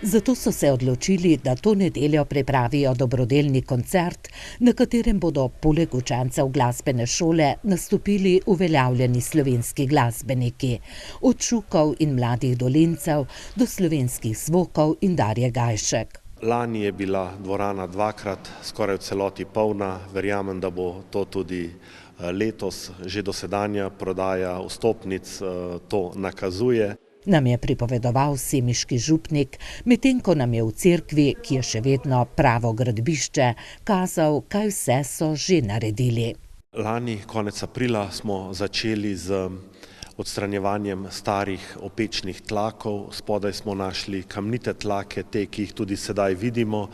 Zato so se odločili, da to nedeljo pripravijo dobrodelni koncert, na katerem bodo poleg učencev glasbene šole nastopili uveljavljeni slovenski glasbeniki, od Šukov in Mladih Dolencev do slovenskih zvokov in Darje Gajšek. Lani je bila dvorana dvakrat skoraj v celoti polna, verjamem, da bo to tudi letos. Že dosedanja prodaja vstopnic to nakazuje. Nam je pripovedoval semiški župnik, medtem ko nam je v cerkvi, ki je še vedno pravo gradbišče, kazal, kaj vse so že naredili. Lani, konec aprila, smo začeli z odstranjevanjem starih opečnih tlakov. Spodaj smo našli kamnite tlake, te, ki jih tudi sedaj vidimo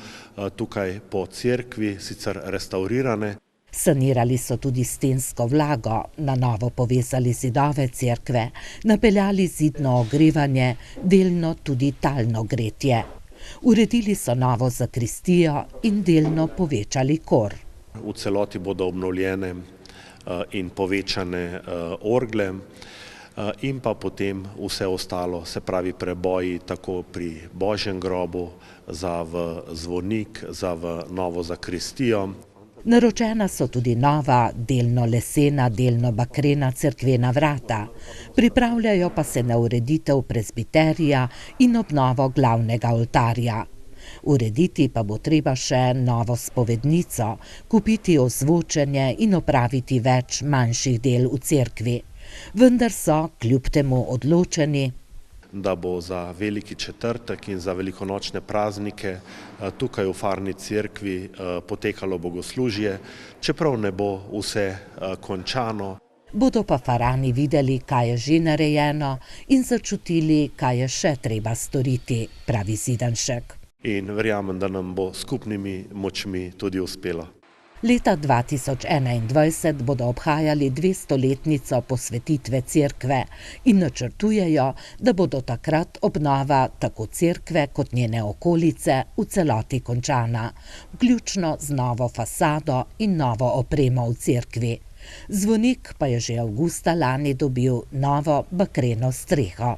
tukaj po cerkvi, sicer restavrirane. Sanirali so tudi stensko vlago, na novo povezali zidove cerkve, napeljali zidno ogrevanje, delno tudi talno gretje. Uredili so novo zakristijo in delno povečali kor. V celoti bodo obnovljene in povečane orgle in pa potem vse ostalo, se pravi preboji tako pri Božjem grobu, za v zvonik, za v novo zakristijo. Naročena so tudi nova, delno lesena, delno bakrena cerkvena vrata. Pripravljajo pa se na ureditev prezbiterija in obnovo glavnega oltarja. Urediti pa bo treba še novo spovednico, kupiti ozvočenje in opraviti več manjših del v cerkvi. Vendar so kljub temu odločeni, da bo za veliki četrtek in za velikonočne praznike tukaj v Farni cerkvi potekalo bogoslužje, čeprav ne bo vse končano. Bodo pa farani videli, kaj je že narejeno in začutili, kaj je še treba storiti, pravi Zidanšek. In verjamem, da nam bo skupnimi močmi tudi uspelo. Leta 2021 bodo obhajali 200-letnico posvetitve cerkve in načrtujejo, da bodo takrat obnova tako cerkve kot njene okolice v celoti končana, vključno z novo fasado in novo opremo v cerkvi. Zvonik pa je že avgusta lani dobil novo bakreno streho.